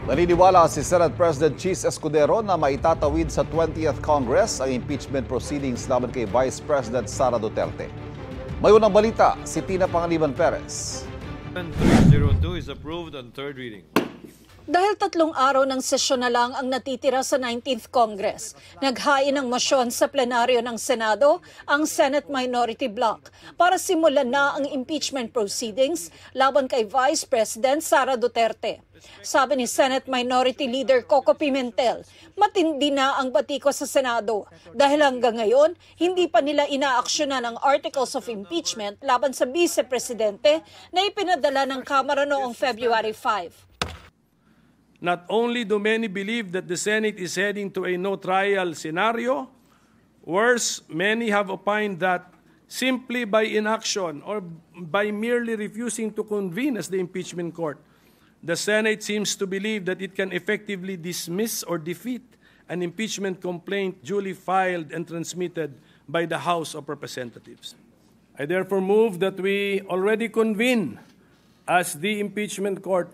Naniniwala si Senate President Chis Escudero na maitatawid sa 20th Congress ang impeachment proceedings laban kay Vice President Sara Duterte. May unang balita, si Tina Pangaliban Perez. 302 is approved on third reading. Dahil 3 araw ng sesyon na lang ang natitira sa 19th Congress, naghain ng mosyon sa plenaryo ng Senado ang Senate Minority Bloc para simulan na ang impeachment proceedings laban kay Vice President Sara Duterte. Sabi ni Senate Minority Leader Coco Pimentel, matindi na ang batiko sa Senado dahil hanggang ngayon hindi pa nila inaaksyonan ang articles of impeachment laban sa Vice Presidente na ipinadala ng Kamara noong February 5. Not only do many believe that the Senate is heading to a no-trial scenario, worse, many have opined that simply by inaction or by merely refusing to convene as the impeachment court, the Senate seems to believe that it can effectively dismiss or defeat an impeachment complaint duly filed and transmitted by the House of Representatives. I therefore move that we already convene as the impeachment court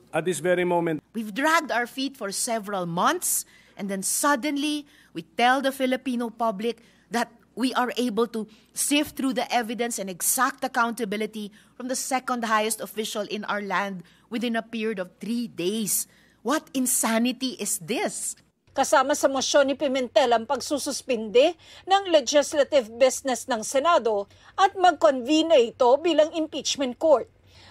at this very moment. We've dragged our feet for several months, and then suddenly we tell the Filipino public that we are able to sift through the evidence and exact accountability from the second highest official in our land within a period of 3 days. What insanity is this? Kasama sa mosyon ni Pimentel ang pagsususpinde ng legislative business ng Senado at mag-convene na ito bilang impeachment court.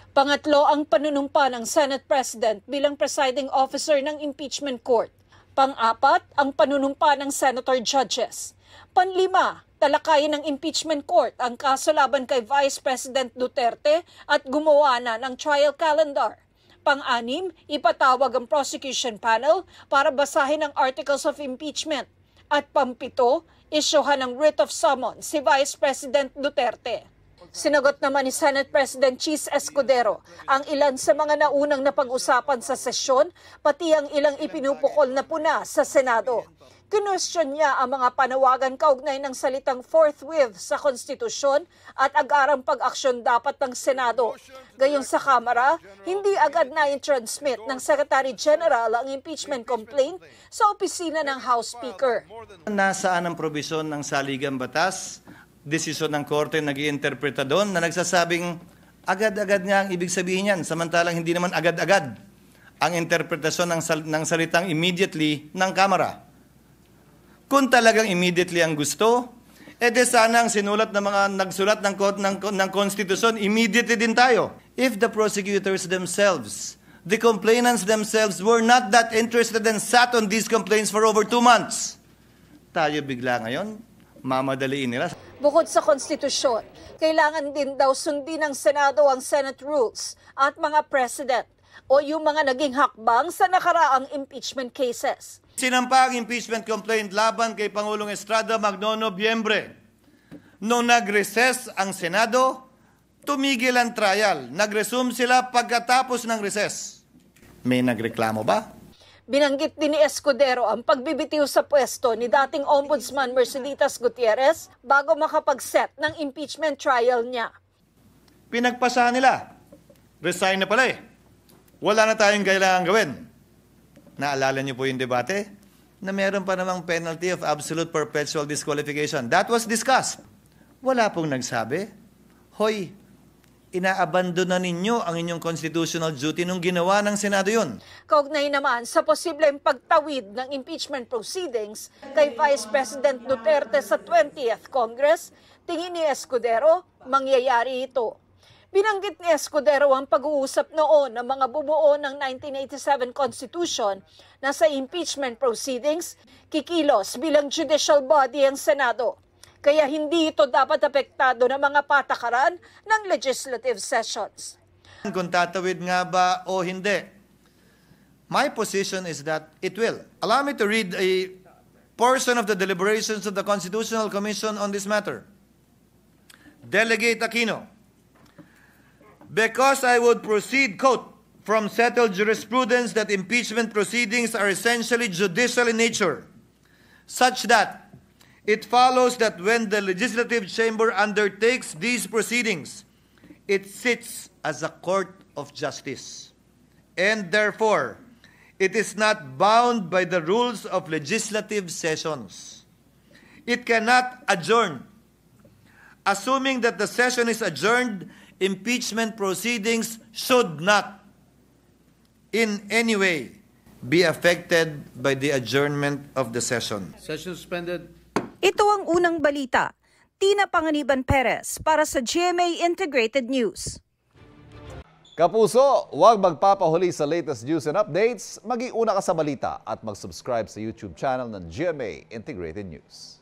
Pangatlo ang panunumpa ng Senate President bilang presiding officer ng impeachment court. Pang-apat ang panunumpa ng senator judges. Panlima, talakayin ng impeachment court ang kaso laban kay Vice President Duterte at gumawa na ng trial calendar. Pang-anim, ipatawag ang prosecution panel para basahin ang articles of impeachment. At pampito, isyuhan ng writ of summons si Vice President Duterte. Sinagot naman ni Senate President Chis Escudero ang ilan sa mga naunang napag-usapan sa sesyon, pati ang ilang ipinupukol na puna sa Senado. Kinwestiyon niya ang mga panawagan kaugnay ng salitang forthwith sa konstitusyon at agarang pag-aksyon dapat ng Senado. Gayong sa Kamara, hindi agad na i-transmit ng Secretary General ang impeachment complaint sa opisina ng House Speaker. Nasaan ang probisyon ng saligang batas? Desisyon ng korte nag-iinterpreta doon na nagsasabing agad-agad nga ang ibig sabihin yan, samantalang hindi naman agad-agad ang interpretasyon ng salitang immediately ng Kamara. Kung talagang immediately ang gusto, edi sana ang sinulat ng mga nagsulat ng konstitusyon, immediately din tayo. If the prosecutors themselves, the complainants themselves were not that interested and sat on these complaints for over 2 months, tayo bigla ngayon, mamadaliin nila. Bukod sa konstitusyon, kailangan din daw sundin ng Senado ang Senate rules at mga precedent o yung mga naging hakbang sa nakaraang impeachment cases. Sinampa ang impeachment complaint laban kay Pangulong Estrada magno Nobyembre. Noong nag-recess ang Senado, tumigil ang trial. Nag-resume sila pagkatapos ng recess. May nagreklamo ba? Binanggit din ni Escudero ang pagbibitiw sa pwesto ni dating Ombudsman Merceditas Gutierrez bago makapag-set ng impeachment trial niya. Pinagpasahan nila. Resign na pala eh. Wala na tayong kailangan gawin. Naalala niyo po yung debate? Na meron pa namang penalty of absolute perpetual disqualification. That was discussed. Wala pong nagsabi, hoy, inaabandon na ninyo ang inyong constitutional duty nung ginawa ng Senado yun. Kaugnay naman sa posibleng pagtawid ng impeachment proceedings kay Vice President Duterte sa 20th Congress, tingin ni Escudero, mangyayari ito. Binanggit ni Escudero ang pag-uusap noon ng mga bumuo ng 1987 Constitution na sa impeachment proceedings, kikilos bilang judicial body ang Senado. Kaya hindi ito dapat apektado ng mga patakaran ng legislative sessions. Kung tatawid nga ba o hindi, my position is that it will. Allow me to read a portion of the deliberations of the Constitutional Commission on this matter. Delegate Aquino, because I would proceed, quote, from settled jurisprudence that impeachment proceedings are essentially judicial in nature, such that it follows that when the legislative chamber undertakes these proceedings, it sits as a court of justice. And therefore, it is not bound by the rules of legislative sessions. It cannot adjourn. Assuming that the session is adjourned, impeachment proceedings should not in any way be affected by the adjournment of the session. Session suspended. Ito ang unang balita. Tina Panganiban Perez para sa GMA Integrated News. Kapuso, huwag magpapahuli sa latest news and updates. Maging una ka sa balita at mag-subscribe sa YouTube channel ng GMA Integrated News.